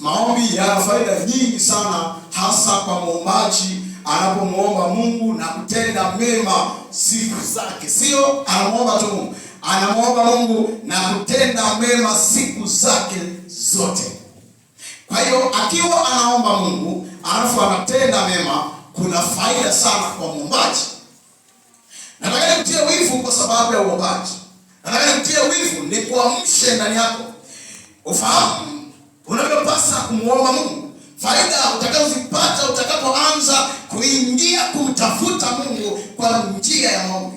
Maombi yana faida nyingi sana, hasa kwa muombaji anapomuomba Mungu na kutenda mema siku zake. Sio anamuomba tu Mungu, anamuomba Mungu na kutenda mema siku zake zote. Kwa hiyo akiwa anaomba Mungu alafu anatenda mema, kuna faida sana kwa muombaji. Nataka nikutie wivu kwa sababu ya uombaji. Nataka nikutie wivu ni kuamshe ndani yako ufahamu unavyopasa kumuomba Mungu. Faida utakazozipata utakapoanza kuingia kumtafuta Mungu kwa njia ya maombi.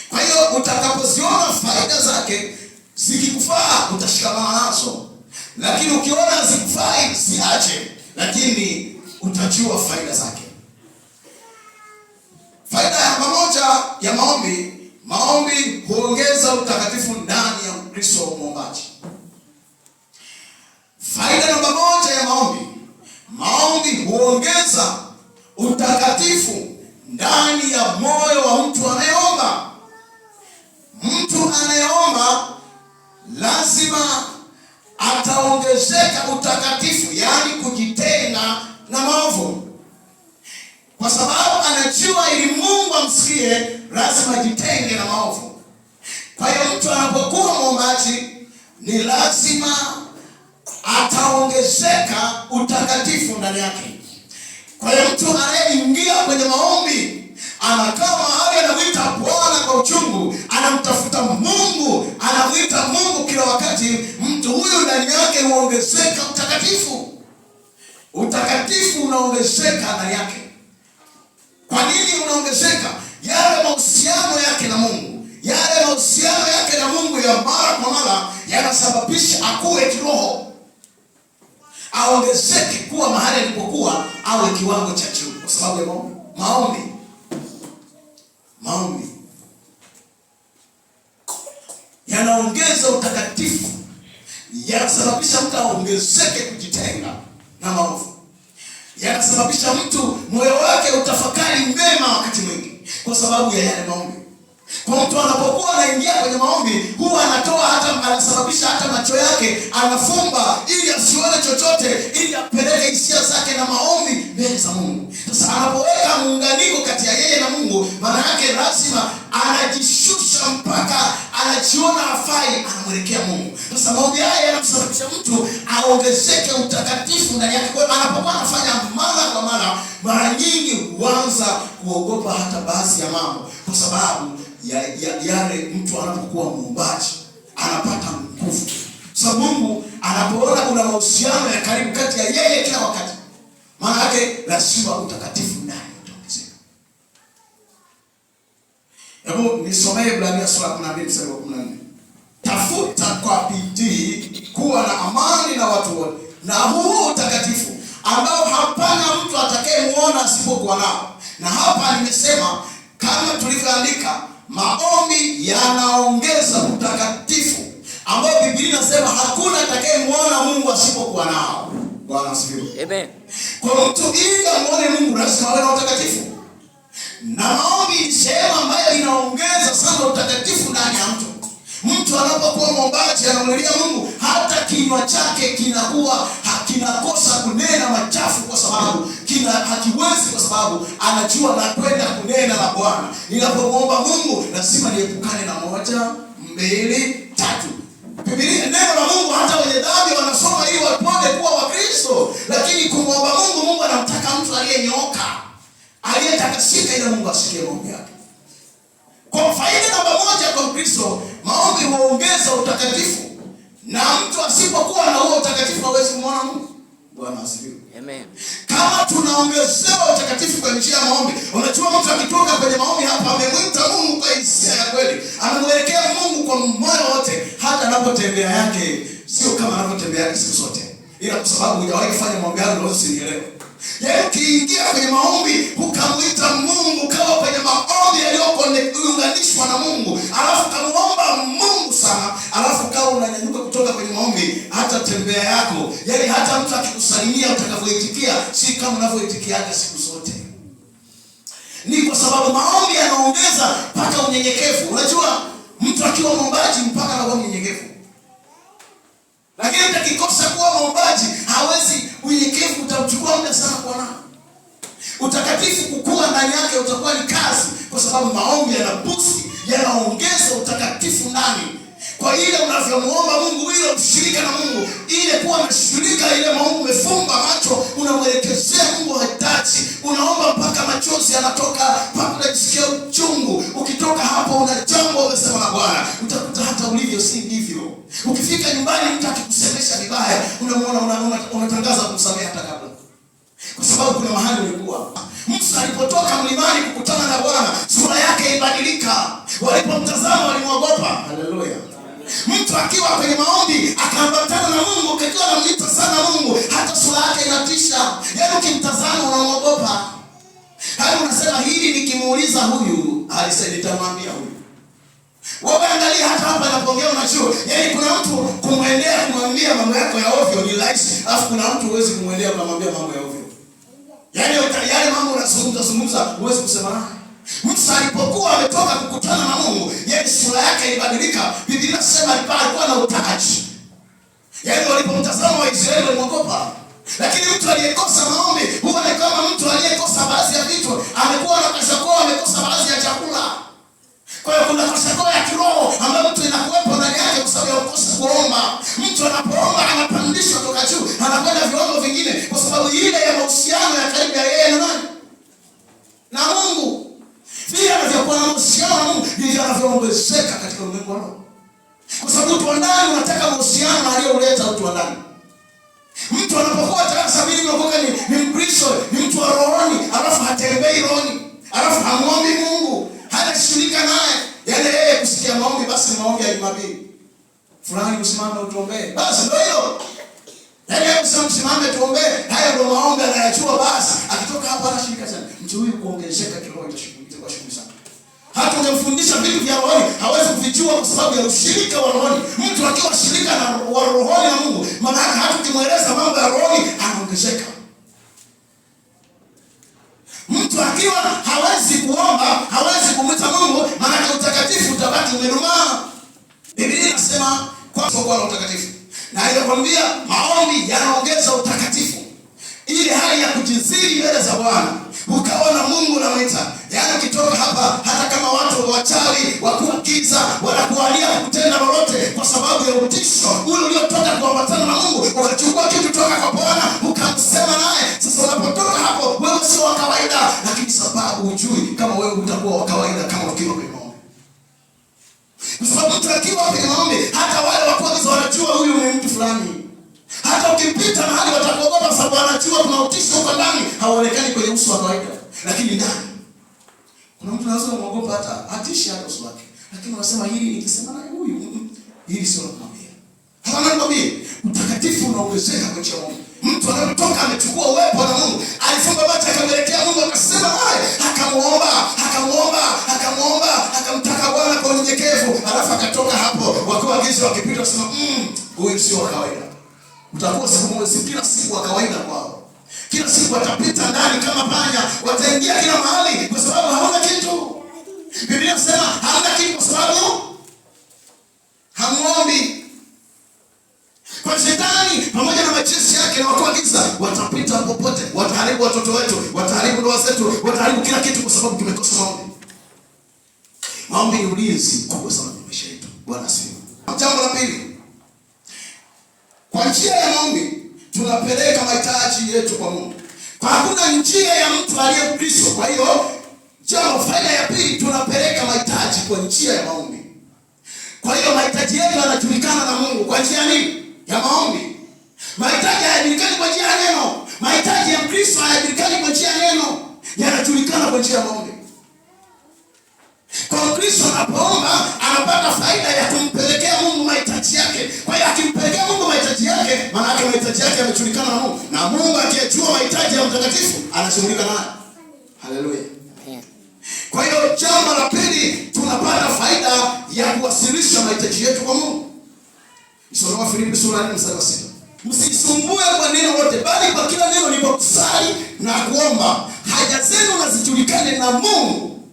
Kwa hiyo utakapoziona faida zake zikikufaa utashikamana nazo. Lakini ukiona zikufai ziache, lakini utajua faida zake. Faida ya moja ya maombi huongeza utakatifu ndani ya Mkristo muombaji. Faida namba moja ya maombi huongeza utakatifu ndani ya moyo wa mtu anayeomba. Mtu anayeomba lazima ataongezeka utakatifu, yaani kujitenga na maovu. Kwa sababu anajua ili Mungu amsikie lazima jitenge na maovu. Kwa hiyo mtu anapokuwa muombaji ni lazima ataongezeka utakatifu ndani yake. Kwa hiyo mtu anayeingia kwenye maombi anakaa mahali anamwita Bwana kwa uchungu, anamtafuta Mungu, anamwita Mungu kila wakati. Mtu huyu ndani yake huongezeka utakatifu. Utakatifu unaongezeka ndani yake. Kwa nini unaongezeka? Yale mahusiano yake na Mungu, yale mahusiano yake na Mungu ya mara kwa mara yanasababisha akue kiroho, aongezeke kuwa mahali alipokuwa awe kiwango cha juu, kwa sababu ya maombi yanaongeza utakatifu, yanasababisha mtu aongezeke kujitenga na maovu, yanasababisha mtu moyo wake utafakari mema wakati mwingi kwa sababu ya yale maombi. Kwa mtu anapokuwa anaingia kwenye maombi, huwa anasababisha hata macho yake anafumba ili asione chochote, ili apeleke hisia zake na maombi mbele za Mungu. Sasa anapoweka muunganiko kati ya yeye na Mungu, maana yake lazima anajishusha mpaka anajiona hafai, anamwelekea Mungu. Sasa maombi haya yanamsababisha mtu aongezeke utakatifu ndani yake. Kwa hiyo anapokuwa anafanya mara kwa mara nyingi huanza kuogopa hata baadhi ya mambo, kwa sababu yale mtu anapokuwa muombaji anapata nguvu. Sasa Mungu anapoona kuna mahusiano ya karibu kati ya yeye kila wakati, maana yake lazima utakatifu ndani utaongezeka. Hebu nisomee Ibrania sura 12 mstari wa 14. Tafuta kwa bidii kuwa na amani na watu wote, na huo utakatifu ambao hapana mtu atakayemuona asipokuwa nao. Na hapa nimesema kama tulivyoandika, maombi yanaongeza utakatifu ambao Biblia inasema hakuna atakayemuona Mungu asipokuwa nao. Bwana asifiwe. Amen. Kwa mtu ili amuone Mungu lazima awe na utakatifu. Na maombi ni sehemu ambayo inaongeza sana utakatifu ndani ya mtu. Mtu anapokuwa muombaji anamlilia Mungu, hata kinywa chake kinakuwa hakinakosa kunena machafu, kwa sababu hakiwezi, kwa sababu anajua na kwenda kunena na Bwana. Ninapomuomba Mungu lazima niepukane na 1, 2, 3. Biblia, neno la Mungu hata wenye dhambi wanasoma ili wapone kuwa Wakristo, lakini kumwomba Mungu anamtaka mtu aliyenyooka, aliyetakasika, ili Mungu asikie maombi yake. Kwa faida namba moja kwa Mkristo, maombi huongeza utakatifu, na mtu asipokuwa na huo utakatifu hawezi kumwona Mungu. Bwana asifiwe. Amen. Kama tunaongezewa utakatifu kwa njia ya maombi, unajua mtu akitoka kwenye maombi hapa amemwita Mungu kwa hisia ya kweli, amemwelekea Mungu kwa moyo wote, hata anapotembea yake sio kama anapotembea yake siku zote, ila kwa sababu hujawahi kufanya maombi yako leo usinielewe. Yeye ukiingia kwenye maombi ukamwita Mungu, kawa kwenye maombi yaliyounganishwa na Mungu, alafu kamuomba Mungu sana, alafu kawa unanyanyuka kutoka kwenye maombi, hata tembea yako, yaani hata mtu akikusalimia utakavyoitikia si kama unavyoitikiaga siku zote. Ni kwa sababu maombi yanaongeza mpaka unyenyekevu. Unajua mtu akiwa muombaji mpaka anakuwa mnyenyekevu. Lakini utakikosa kuwa muombaji hawezi huwa ndani yake utakuwa ni kazi, kwa sababu maombi yanabusi, yanaongeza utakatifu ndani. Kwa ile unavyomuomba Mungu, ile ushirika na Mungu, ile kuwa mshirika, ile maombi umefumba macho, unamwelekezea Mungu hitaji, unaomba mpaka machozi yanatoka, mpaka unajisikia uchungu. Ukitoka hapo una jambo umesema na Bwana, utakuta hata ulivyo si ndivyo. Ukifika nyumbani mtu akikusemesha vibaya, unamuona unatangaza kumsamehe hata kabla. Kwa sababu kuna mahali ulikuwa. Musa alipotoka mlimani kukutana na Bwana, sura yake ibadilika. Walipomtazama walimwogopa. Haleluya. Mtu akiwa kwenye maombi akaambatana na Mungu, akiwa anamwita sana Mungu, hata sura yake inatisha. Yaani ukimtazama unaogopa. Hapo unasema hili nikimuuliza huyu, alisema nitamwambia huyu. Wewe angalia hata hapa anapoongea unajua. Yaani kuna mtu kumwambia mambo yako ya ovyo ni rahisi, alafu kuna mtu huwezi kumwendea kumwambia mambo ya ovyo. Yaani yale mambo unazungumza huwezi kusema naye. Musa alipokuwa ametoka kukutana na Mungu, yeye sura yake ilibadilika. Biblia inasema alikuwa na utaji. Yaani walipomtazama Waisraeli walimwogopa. Lakini mtu aliyekosa maombi huwa ni kama mtu aliyekosa baadhi ya vitu. Amekuwa na kashakoa, amekosa baadhi ya chakula. Kwa hiyo kuna kashakoa ya kiroho ambayo mtu inakuwepo ndani yake kwa sababu ya kukosa kuomba. Mtu anapoomba anapandishwa toka juu, anakwenda viwango vingine kwa sababu ile ya mahusiano ya karibu ya yeye na nani? Na Mungu. Vile anavyokuwa na mahusiano na Mungu ndivyo anavyoongezeka katika ulimwengu wa roho. Kwa sababu mtu wa ndani unataka mahusiano na aliyeuleta mtu wa ndani. Mtu anapokuwa tayari sabini unakuwa ni Mkristo, ni mtu wa rohoni, alafu hatembei rohoni, alafu hamwombi Mungu, hata shirika naye. Yaani yeye kusikia maombi basi maombi ya Jumapili. Fulani usimame utuombee. Basi ndio hilo. Yaani yeye usimame tuombee. Haya ndio maombi anayachua basi. Akitoka hapa na shirika sana. Mtu huyu kuongezeka kiroho itashughulika kwa shughuli sana. Hata ungemfundisha vitu vya rohoni hawezi kuvijua kwa sababu ya ushirika wa rohoni. Mtu akiwa shirika na wa rohoni na Mungu, maana hata ukimweleza mambo ya rohoni anaongezeka. Mtu akiwa hawezi kuomba, hawezi kumwita Mungu, maana utakatifu utabaki umedumaa. Biblia inasema kwa sababu ya utakatifu. Na inakwambia maombi yanaongeza utakatifu. Ile hali ya kujizili mbele za Bwana, ukaona Mungu unamwita. Yaani ukitoka hapa hata kama watu wachawi, wakuu giza wanakualia kutenda lolote kwa sababu ya utisho ule uliotoka kuambatana na Mungu, ukachukua kitu toka kwa Bwana ukamsema naye. Sasa unapotoka hapo wewe sio wa kawaida, lakini sababu hujui kama wewe utakuwa wa kawaida kama ukiwa kwenye maombi. Kwa sababu mtu akiwa kwenye maombi, hata wale wakuu giza wanajua huyu ni mtu fulani. Hata ukipita mahali watakuogopa sababu wanajua kuna utisho huko ndani, haonekani kwenye uso wa kawaida. Lakini ndani kuna mtu anaweza kumwogopa hata atishi hata uso wake. Lakini wanasema hili nikisema naye huyu, hili sio la kumwambia. Hata nakwambia utakatifu unaongezeka kwa njia ya Mungu. Mtu anapotoka amechukua uwepo wa Mungu, alifunga macho akamwelekea Mungu akasema naye, akamuomba, akamtaka Bwana kwa unyenyekevu, alafu akatoka hapo. Wakuu agizo wakipita wasema, huyu sio wa kawaida. Utakuwa siku moja kila siku wa kawaida kwao. Kila siku watapita ndani kama panya, wataingia kila mahali kwa sababu hawana kitu. Biblia inasema hawana kitu kwa sababu hamuombi. Kwa shetani pamoja na majeshi yake na wakuu giza watapita popote, wataharibu watoto wetu, wataharibu ndoa zetu, wataharibu kila kitu kwa sababu tumekosa maombi. Maombi ni ulinzi mkubwa sana kwa maisha yetu. Bwana asifiwe. Jambo la pili, kwa njia ya maombi tunapeleka mahitaji yetu kwa Mungu. Kwa hakuna njia ya mtu aliye Mkristo. Kwa hiyo jambo faida ya pili, tunapeleka mahitaji kwa njia ya maombi. Kwa hiyo mahitaji yetu yanajulikana na Mungu kwa njia nini? Ya maombi. Mahitaji hayajulikani kwa njia ya neno. Mahitaji ya Mkristo hayajulikani kwa njia ya neno. Yanajulikana kwa njia ya maombi. Kwa Mkristo anapoomba anapata faida ya kumpelekea Mungu mahitaji yake. Kwa hiyo akimpelekea Mungu mahitaji yake, maana yake mahitaji yake yamejulikana na Mungu. Na Mungu akijua mahitaji ya mtakatifu anashughulika naye. Haleluya. Kwa hiyo jambo la pili, tunapata faida ya kuwasilisha mahitaji yetu kwa Mungu. Soma Filipi sura 4:6. Msisumbue kwa neno lote, bali kwa kila neno ni kwa kusali na kuomba haja zenu na zijulikane na Mungu.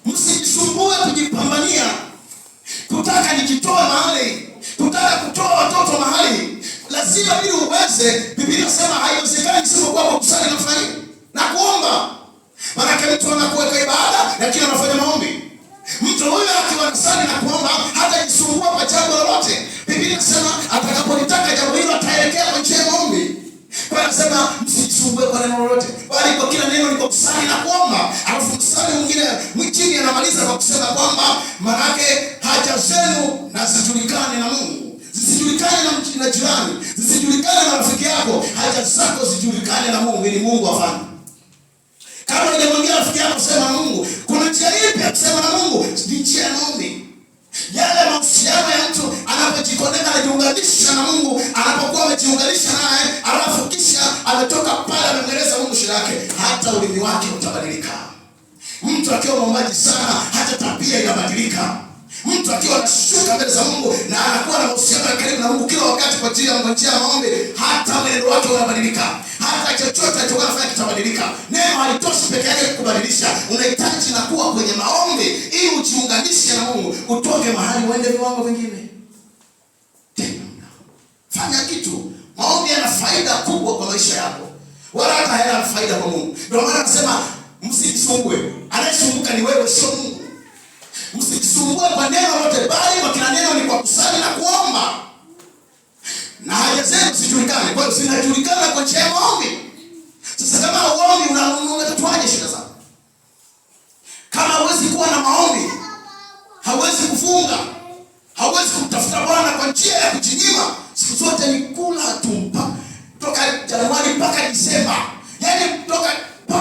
Msisumbue kujipambania kutaka nikitoa mahali, kutaka kutoa watoto mahali. Lazima ili uweze, Biblia inasema haiwezekani isipokuwa kwa kusali na kufanya na kuomba. Maana mtu anakuweka ibada lakini anafanya maombi. Mtu huyo akiwa anasali na kuomba hata jisumbua kwa jambo lolote. Biblia inasema atakapolitaka jambo hilo ataelekea kwa njia ya maombi. Kwa anasema msijisumbue kwa neno lolote, bali kwa kila neno ni kwa kusali na kuomba. Alafu msali mwingine anamaliza kwa kusema kwamba manake haja zenu na zijulikane na Mungu. Zisijulikane na jirani, zisijulikane na rafiki yako, haja zako zijulikane na Mungu ili Mungu afanye. Kama ile mwingine rafiki yako sema na Mungu, kuna njia ipi ya kusema na Mungu? Ni njia ya maombi. Yale mahusiano ya mtu anapojikoneka na jiunganisha na Mungu, anapokuwa amejiunganisha naye, alafu kisha ametoka pale amemweleza Mungu shida yake, hata ulimi wake utabadilika. Mtu akiwa mwombaji sana, hata tabia inabadilika. Mtu akiwa anashuka mbele za Mungu na anakuwa na mahusiano ya karibu na Mungu kila wakati kwa njia ya maombi, hata mwenendo wake unabadilika. Hata chochote atakachofanya kitabadilika. Neno halitoshi peke yake kubadilisha. Unahitaji na kuwa kwenye maombi ili ujiunganishe na Mungu, utoke mahali uende viwango vingine. Fanya kitu. Maombi yana faida kubwa kwa maisha yako. Wala hata hayana faida kwa Mungu. Ndio maana anasema msijisumbue. Anayesumbuka ni wewe, sio Mungu. Msijisumbue kwa neno lote, bali kwa kila neno ni kwa kusali na kuomba. Na haja zenu zijulikane. Kwa hiyo zinajulikana kwa njia ya maombi. Sasa kama uombi unatatuaje shida zako? Kama huwezi kuwa na maombi, hauwezi kufunga, hauwezi kumtafuta Bwana kwa njia ya kujinyima, siku zote ni kula tu toka Januari mpaka Disemba. Yaani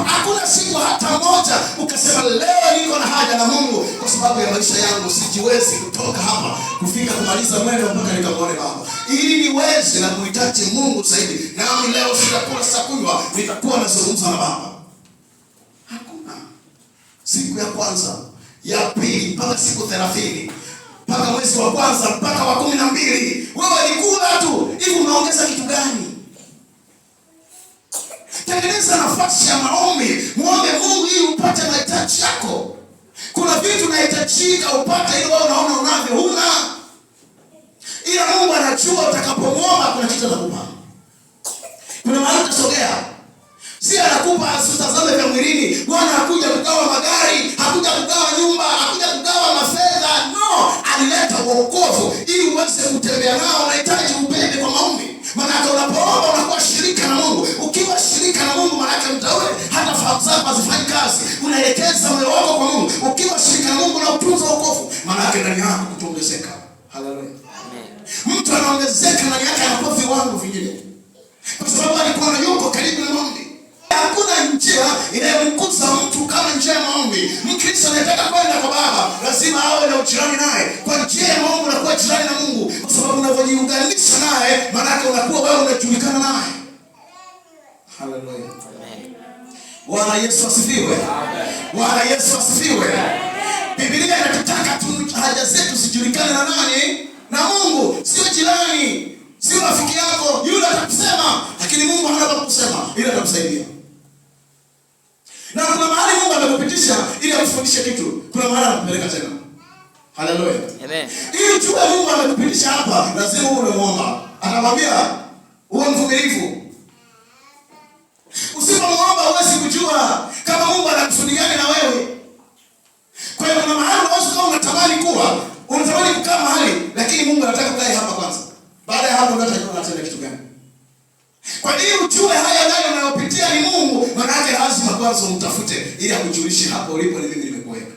hakuna siku hata moja ukasema leo niko na haja na Mungu kwa sababu ya maisha yangu sijiwezi kutoka hapa kufika kumaliza mwendo mpaka nikamwone Baba. Ili niweze na kuhitaji Mungu zaidi, nami leo sitakula sakunywa, nitakuwa nazungumza na Baba. Hakuna. Siku ya kwanza, ya pili, mpaka siku 30, mpaka mwezi wa kwanza, mpaka wa 12, wewe ni kula tu. Hivi unaongeza kitu gani? Tengeneza nafasi ya maombi. Muombe Mungu ili upate mahitaji yako. Kuna vitu unahitajika upate ili wewe unaona unavyo huna. Ila Mungu anajua utakapomuomba kuna kitu atakupa. Kuna mahali utasogea. Si anakupa asitazame vya mwilini. Bwana hakuja kugawa magari, hakuja kugawa nyumba, hakuja kugawa mafedha. No, alileta wokovu ili uweze kutembea nao. Unahitaji upende kwa maombi. Maana unapoomba unakuwa shirika na Mungu. Ukiwa shirika na Mungu maana mtawe hata fahamu zako hazifanye kazi. Unaelekeza moyo wako kwa Mungu. Ukiwa shirika na Mungu na utunza wokovu, maana ndani yako kuongezeka. Haleluya. Amen. Mtu anaongezeka ndani yake anakuwa viwango vingine. Kwa sababu alikuwa yuko karibu na maombi. Hakuna njia inayomkuza mtu kama njia ya maombi. Mkristo anataka kwenda kwa Baba, lazima awe na ujirani naye. Kwa njia ya maombi unakuwa jirani na Mungu. Kwa sababu unavyojiunganisha naye, maana yake unakuwa wewe unajulikana naye. Haleluya. Amen. Bwana Yesu asifiwe. Amen. Bwana Yesu asifiwe. Biblia inatutaka tu haja zetu zijulikane na nani? Na Mungu, sio jirani. Sio rafiki yako, yule atakusema, lakini Mungu hana pa kusema, ila atakusaidia. Na kuna mahali Mungu amekupitisha ili akufundishe kitu. Kuna mahali anakupeleka tena. Haleluya. Amen. Ili ujue Mungu amekupitisha hapa, lazima uwe unamuomba. Atakwambia uwe mvumilivu. Usipomuomba huwezi kujua kama Mungu anakusudiana na wewe. Kwa hiyo kuna mahali unatamani kukaa mahali, lakini Mungu anataka ukae hapa kwanza. Baada ya hapo ndio atajua kitu gani. Kwa hiyo ujue haya nayo unayopitia ni Mungu, maana yake lazima kwanza umtafute ili akujulishe hapo ulipo ni mimi nimekuweka.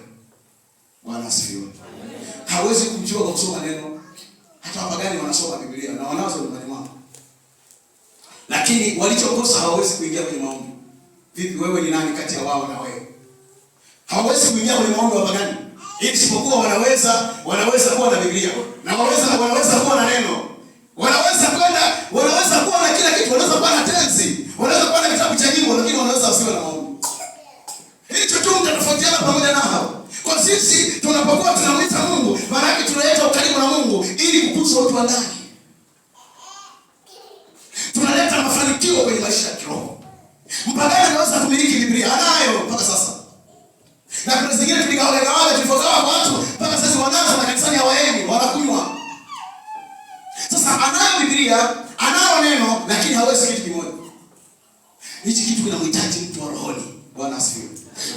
Bwana asifiwe. Hawezi kujua kwa kusoma neno. Hata wapagani wanasoma Biblia na wanazo imani mwao. Lakini walichokosa hawawezi kuingia kwenye maombi. Vipi wewe ni nani kati ya wao na wewe? Hawawezi kuingia kwenye maombi wapagani. Isipokuwa wanaweza kuwa na Biblia na wanaweza kuwa na neno. Wanaweza kuwa na kila kitu, wanaweza kuwa na tenzi, wanaweza kuwa na kitabu cha nyimbo, lakini wanaweza wasiwe na maombi. Hicho tu mtatofautiana pamoja nao. Kwa sisi tunapokuwa tunamwita Mungu, maana yake tunaleta ukaribu na Mungu ili kukuza watu wa ndani. Tunaleta mafanikio kwenye maisha ya kiroho. Mpagani anaweza kumiliki Biblia, anayo mpaka sasa. Na kuna zingine tuligawa tulifogawa kwa watu mpaka sasa wanaanza na kanisani hawaendi, wanakunywa. Sasa anayo Biblia, anayo neno, lakini hawezi kitu kimoja. Hichi kitu kinamhitaji mtu wa rohoni. Bwana asifiwe.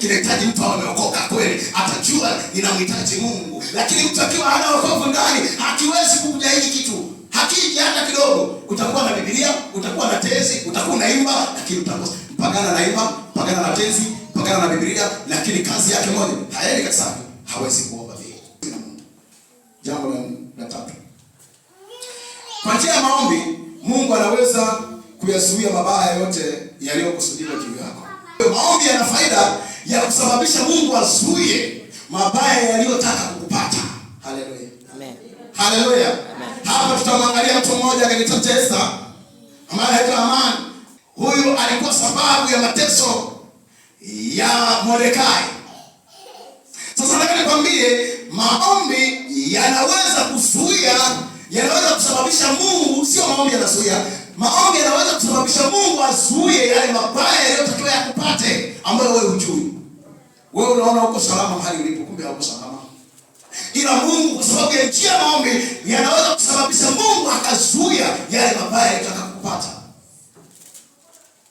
Kinahitaji mtu ameokoka kweli, atajua ninamhitaji Mungu. Lakini mtu akiwa hana wokovu ndani, hakiwezi kukuja hiki kitu. Hakiji hata kidogo. Utakuwa na Biblia, utakuwa na tezi, utakuwa unaimba, lakini utakosa. Pagana na imba, pagana na tezi, pagana na Biblia, lakini kazi yake moja, haendi kabisa. Hawezi kuomba vile. Jambo la tatu. Kwa njia ya maombi, Mungu anaweza kuyazuia mabaya yote yaliyokusudiwa juu yako. Maombi yana faida ya kusababisha Mungu azuie mabaya yaliyotaka kukupata. Haleluya. Amen. Haleluya. Hapa tutamwangalia mtu mmoja katika kitabu cha Esta ambaye anaitwa Hamani. Huyu alikuwa sababu ya mateso ya Mordekai. Sasa nataka nikwambie, maombi yanaweza kuzuia, yanaweza kusababisha Mungu, sio maombi yanazuia. Maombi yanaweza kusababisha Mungu azuie yale mabaya yaliyotakiwa yakupate ambayo wewe hujui. Wewe unaona uko salama mahali ulipo, kumbe hauko salama. Ila Mungu kwa sababu ya njia ya maombi yanaweza kusababisha Mungu akazuia yale mabaya yatakayokupata.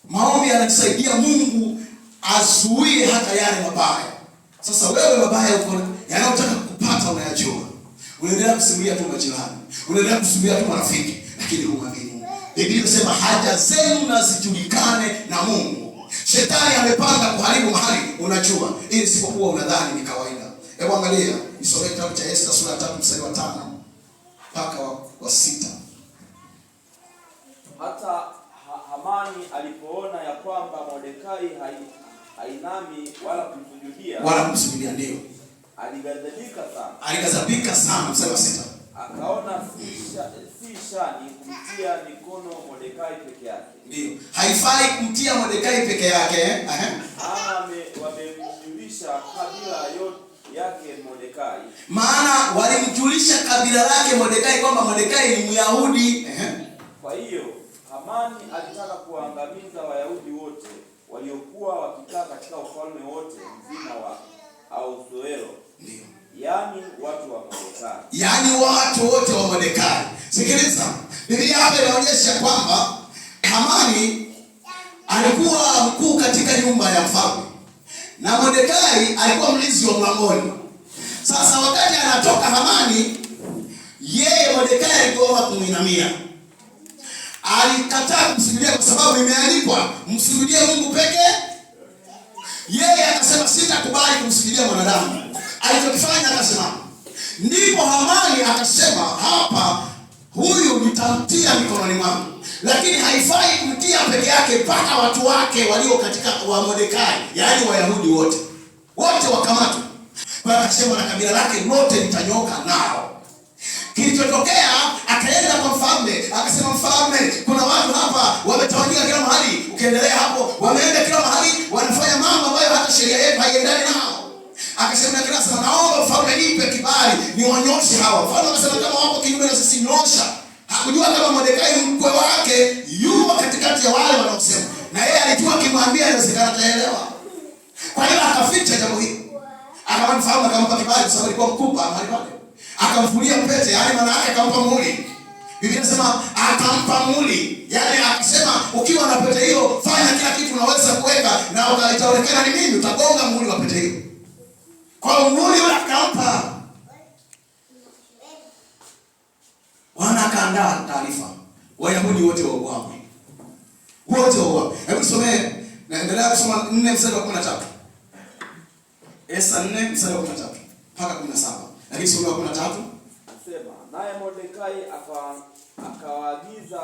Maombi yanasaidia Mungu azuie hata yale mabaya. Sasa wewe mabaya uko yanayotaka kukupata unayajua. Unaendelea kusimulia tu majirani. Unaendelea kusimulia tu marafiki, lakini humwamini Mungu. Biblia inasema haja zenu na zijulikane na Mungu. Shetani amepanga kuharibu mahali unajua, ili sipokuwa unadhani ni kawaida. Hebu angalia, nisome kitabu cha Esta sura ya 3 mstari wa 5 mpaka wa 6. Hata Hamani alipoona ya kwamba Mordekai hainami wala kumsujudia, ndio alighadhabika sana. Mstari wa 6. Akaona si shani kumtia mikono Mordekai peke yake. Ndio. Haifai kumtia Mordekai peke yake. Wamemjulisha kabila yake Mordekai. Maana walimjulisha kabila lake Mordekai kwamba Mordekai ni Myahudi. Kwa hiyo Hamani alitaka kuangamiza Wayahudi wote waliokuwa wakikaa katika ufalme wote mzima wa Ahasuero. Ndio. Yaani watu wa Mordekai. Yaani watu wote wa Mordekai. Sikiliza. Biblia hapa inaonyesha kwamba Hamani alikuwa mkuu katika nyumba ya mfalme. Na Mordekai alikuwa mlinzi wa mlangoni. Sasa wakati anatoka Hamani, yeye Mordekai alikuwa kumuinamia. Alikataa kumsujudia kwa sababu imeandikwa msujudie Mungu pekee. Yeye akasema sitakubali kumsujudia mwanadamu. Alichokifanya akasema, ndipo Hamani akasema, hapa huyu nitamtia mikononi mwangu. Lakini haifai kumtia peke yake, mpaka watu wake walio katika wa Mordekai, yaani Wayahudi wote wakamatwa. Kwa akasema na kabila lake lote litanyoka nao. Kilichotokea, akaenda kwa mfalme, akasema, mfalme, kuna watu hapa wametawanyika kila mahali. Ukiendelea hapo, wameenda kila mahali, wanafanya mambo ambayo hata sheria yetu haiendani nao. Akasema na kila sana, naomba mfalme nipe kibali niwanyoshe hawa. Mfalme akasema, kama wapo kinyume na sisi nyosha. Hakujua kama Mordekai mkwe wake yuko katikati ya wale wanaosema. Na yeye alijua kimwambia inawezekana ataelewa. Kwa hiyo akaficha jambo hili. Akamwambia mfalme, akampa kibali kwa sababu alikuwa mkubwa mahali pale. Akamfulia pete, yaani maana yake akampa muhuri. Biblia inasema akampa muhuri. Yaani akisema ukiwa na pete hiyo fanya kila kitu unaweza kuweka na itaonekana ni mimi, utagonga muhuri wa pete hiyo. Kwa muhuri ule akampa. Wana akaandaa taarifa. Wayahudi wote wauawe. Wote wauawe. Hebu tusomee, naendelea kusoma 4 mstari wa 13. Esta 4 mstari wa 13 mpaka 17. Lakini sura ya 13 anasema, naye Mordekai akawaagiza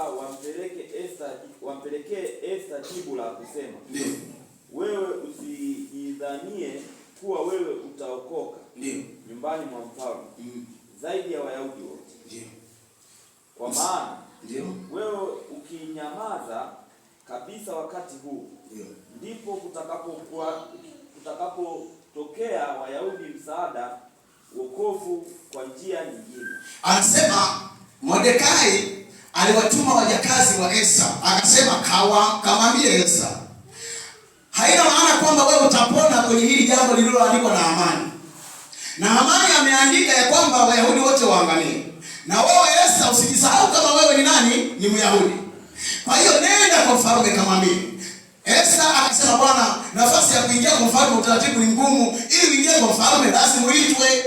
wampelekee Esta jibu la kusema, ndio, wewe usijidhanie kuwa wewe utaokoka, ndio, nyumbani mwa mfalme zaidi ya Wayahudi wote. Ndio. Kwa maana ndio, wewe ukinyamaza kabisa wakati huu, ndio, ndipo kutakapotokea Wayahudi msaada, wokovu kwa njia nyingine. Anasema Mordekai aliwatuma wajakazi wa Esta, akasema kamwambie Esta, haina maana kwamba wewe utapona kwenye hili jambo lililoandikwa na Hamani. Na Hamani ameandika ya kwamba Wayahudi wote waangamie. Na wewe Esta usijisahau kama wewe ni nani? Ni Myahudi. Kwa hiyo nenda kwa mfalme kamwambie, Esta akasema, Bwana, nafasi ya kuingia kwa mfalme utaratibu ni ngumu, ili uingie kwa mfalme lazima uitwe.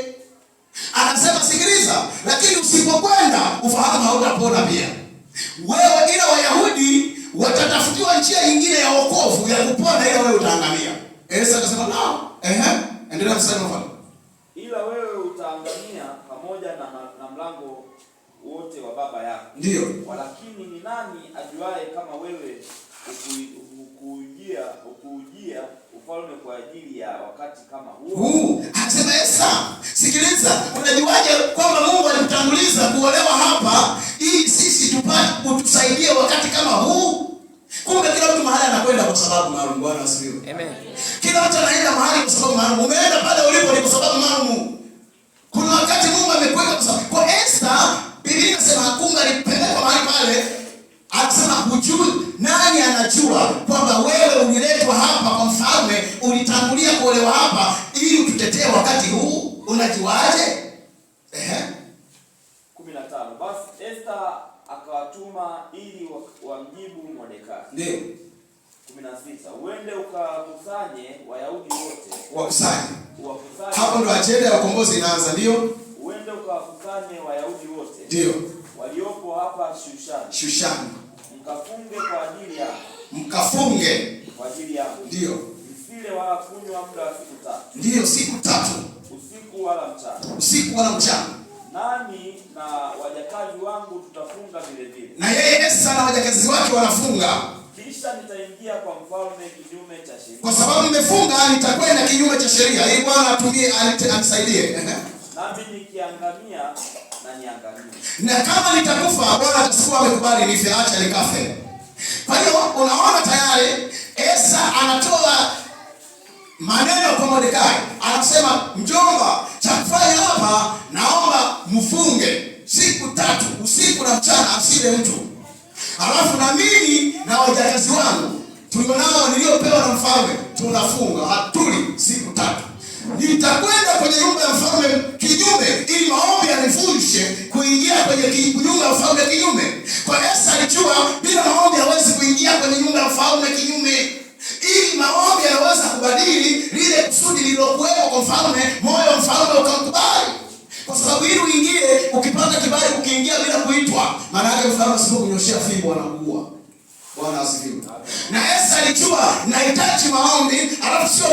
Akasema, sikiliza, lakini usipokwenda ufahamu hautapona pia. Wewe ila Wayahudi watatafutiwa njia nyingine ya wokovu ya kupona, ila wewe utaangamia. Esta akasema, endelea mstari wa mfalme. Ila wewe utaangamia pamoja na mlango wote wa baba yako. Ndio. Walakini ni nani ajuaye kama wewe ukujia ufalme kwa ajili ya wakati kama huo? Akasema, Esta, sikiliza, unajuaje kwamba Mungu alikutanguliza kuolewa hapa ili sisi tupate utusaidie wakati kama huu? Kumbe kila mtu mahali anakwenda kwa sababu maalum. Bwana asifiwe. Amen. Kila mtu anaenda mahali kwa sababu maalum. Umeenda pale ulipo ni kwa sababu maalum. Kuna wakati Mungu amekuweka kwa sababu. Kwa Esta, Biblia inasema hakunga alipelekwa mahali pale. Akasema, hujui, nani anajua kwamba wewe uliletwa hapa kwa mfalme, ulitangulia kuolewa hapa ili ututetee wakati huu? Unajuaje? 15. Basi Esta akawatuma ili wamjibu Mordekai. Ndio. 16. Uende ukakusanye Wayahudi wote. Wakusanye. Hapo ndo ajenda ya ukombozi inaanza. Ndio. Uende ukakusanye Wayahudi wote. Ndio. Waliopo hapa Shushani. Mkafunge kwa ajili yangu. Mkafunge kwa ajili yangu. Ndio. Msile wala kunywa muda wa siku 3. Ndio, siku 3. Usiku wala mchana. Usiku wala mchana. Nani na wajakazi wangu tutafunga vile vile. Na yeye Esta na wajakazi wake wanafunga. Kisha nitaingia kwa mfalme kinyume cha sheria. Kwa sababu nimefunga, nitakwenda kinyume cha sheria. Ili Bwana atumie anisaidie. Nami nikiangamia na niangamie. Na kama nitakufa, Bwana atakuwa amekubali nife, acha nikafe. Kwa hiyo unaona tayari Esta anatoa maneno kwa Mordekai. Anasema, mjomba, cha kufanya hapa naomba mfunge siku 3, usiku na mchana, asile mtu. Alafu na mimi na wajakazi wangu tulionao niliopewa na mfalme tunafunga, hatuli siku 3. Nitakwenda kwenye nyumba ya mfalme kinyume, ili maombi yanifundishe kuingia kwenye nyumba ya mfalme kinyume. Kwa Esta alijua bila maombi hawezi kuingia kwenye nyumba ya mfalme kinyume. Ili maombi yanaweza kubadili lile kusudi lililokuwepo kwa mfalme, moyo wa mfalme ukamkubali. Kwa sababu ili uingie, ukipata kibali ukiingia bila kuitwa, maana yake mfalme asipokunyoshia fimbo anakuua. Bwana asifiwe. Na Esta alijua nahitaji maombi, alafu sio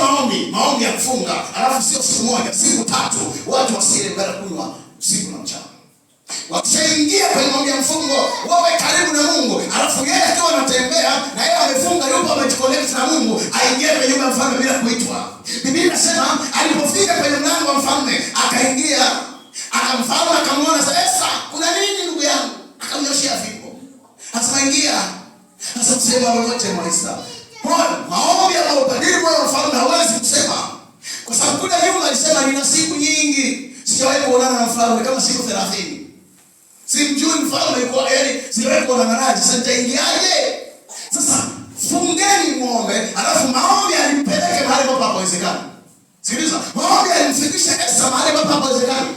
maombi ya kufunga, alafu sio siku moja, siku 3, watu wasile bila kunywa usiku na mchana. Wakishaingia kwenye maombi ya mfungo, wawe karibu na Mungu, alafu yeye akiwa anatembea na yeye amefunga, yupo amejiconnect na Mungu, aingie kwenye nyumba ya mfalme bila kuitwa. Biblia inasema alipofika kwenye mlango wa mfalme, akaingia, akamfalme akamwona, Esta, kuna nini ndugu yangu? Akamnyoshia fimbo. Akasema, ingia. Sasa kusema lolote Esta. Maombi yanayobadili moyo wa mfalme hawezi kusema. Kwa sababu kule nyuma alisema, nina siku nyingi sijawahi kuonana na mfalme, kama siku 30. Simjui mfalme yuko, sijawahi kuonana naye, sasa nitaingiaje? Sasa fungeni muombe, alafu maombi alimpeleke mahali ambapo hapawezekani. Sikiliza, maombi alimfikisha Esta mahali ambapo hapawezekani.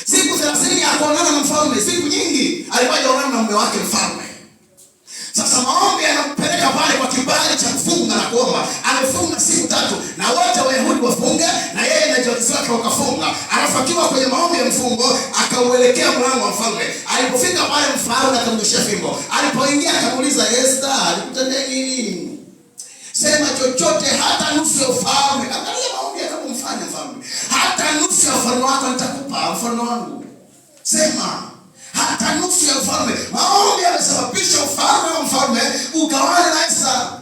Siku 30 hakuonana na mfalme, siku nyingi alikuwa hajaonana na mume wake mfalme. Sasa maombi anampeleka pale kwa kibali cha kufunga na kuomba. Amefunga siku 3 na wote Wayahudi wafunga na yeye na wajakazi wake wakafunga. Alafu akiwa kwenye maombi ya mfungo akauelekea mlango wa mfalme. Alipofika pale mfalme akamnyoshia fimbo. Alipoingia akamuuliza, Esta, alikutendea nini? Sema chochote, hata nusu ya ufalme. Angalia maombi akamfanya mfalme. Hata nusu ya ufalme wako nitakupa, mfalme wangu. Sema hata nusu ya ufalme. Maombi yamesababisha ufalme wa mfalme ugawane na Esta.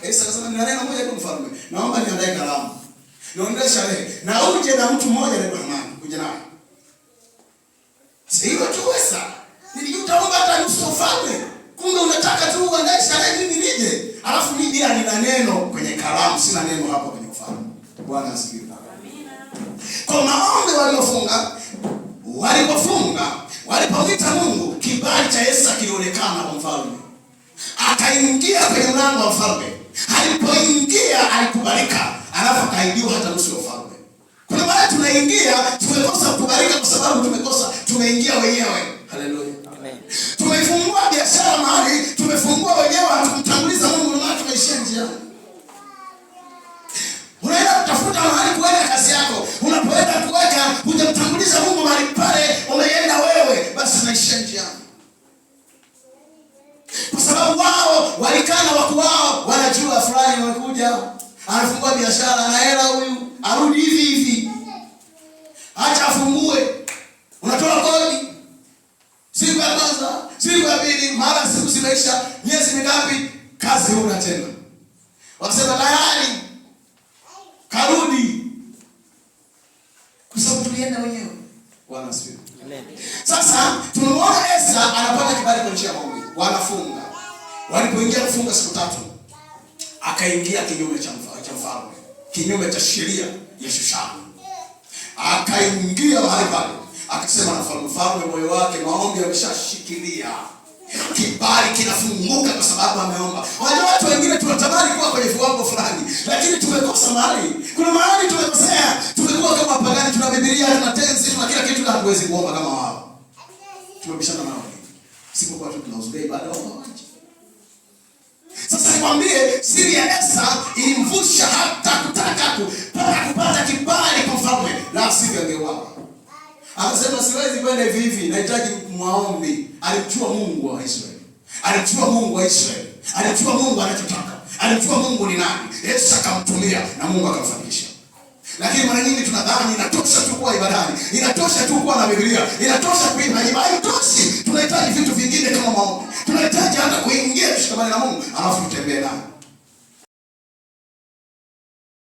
Esta akasema, nina neno moja kwa mfalme. Naomba niandae kalamu. Niandae sherehe. Na uje na mtu mmoja anaitwa Hamani. Uje naye. Sio tu Esta. Nilijuta hata nusu ya ufalme. Kumbe unataka tu uandae sherehe mimi nije. Alafu mimi bila nina neno kwenye kalamu, sina neno hapo kwenye ufalme. Bwana asifiwe. Amina. Kwa maombi walipofunga, walipomwita Mungu, kibali cha Esta kilionekana kwa mfalme. Akaingia kwenye mlango wa mfalme. Alipoingia alikubalika, alafu akaidiwa hata nusu ya ufalme. Kuna mahali tunaingia tumekosa kukubalika kwa sababu tumeingia wenyewe. Haleluya. Amen. Tumefungua biashara mahali, tumefungua wenyewe, hatukumtanguliza anafungua biashara na hela, huyu arudi hivi hivi, acha afungue. Unatoa kodi siku ya kwanza, siku ya pili, mara siku zimeisha, miezi mingapi, kazi huna tena. Wakasema tayari karudi, kwa sababu tulienda wenyewe. Bwana asifiwe. Amen. Sasa tunamuona Esta anapata kibali kwa njia ya maombi. Wanafunga. Walipoingia kufunga siku 3, akaingia kinyume cha mfalme, kinyume cha sheria ya Shushani. Akaingia mahali pale, akasema na mfalme, moyo wake maombi ameshashikilia, kibali kinafunguka kwa sababu ameomba. Wale watu wengine tunatamani kuwa kwenye viwango fulani, lakini tumekosa mahali. Kuna mahali tumekosea, tumekuwa kama wapagani, tuna Biblia, tuna tenzi, tuna kila kitu, hatuwezi kuomba kama wao. Tumebishana nao. Sipokuwa tu tunauzia ibada wao. Sasa nikwambie, siri ya Esta ilimvusha hata kutaka kupata kibali kwa mfalme, na sivyo angeuawa. Akasema siwezi kwenda hivi hivi, nahitaji maombi. Alimjua Mungu wa Israeli. Alimjua Mungu wa Israeli. Alimjua Mungu anachotaka. Alimjua Mungu ni nani. Yesu akamtumia na Mungu akamfanikisha. Lakini mara nyingi tunadhani inatosha tu kuwa ibadani, inatosha tu kuwa na Biblia, inatosha kuimba. Haitoshi. Tunahitaji vitu vingine kama maombi. Tunahitaji hata kuingia tushikamane na Mungu, alafu tutembee naye.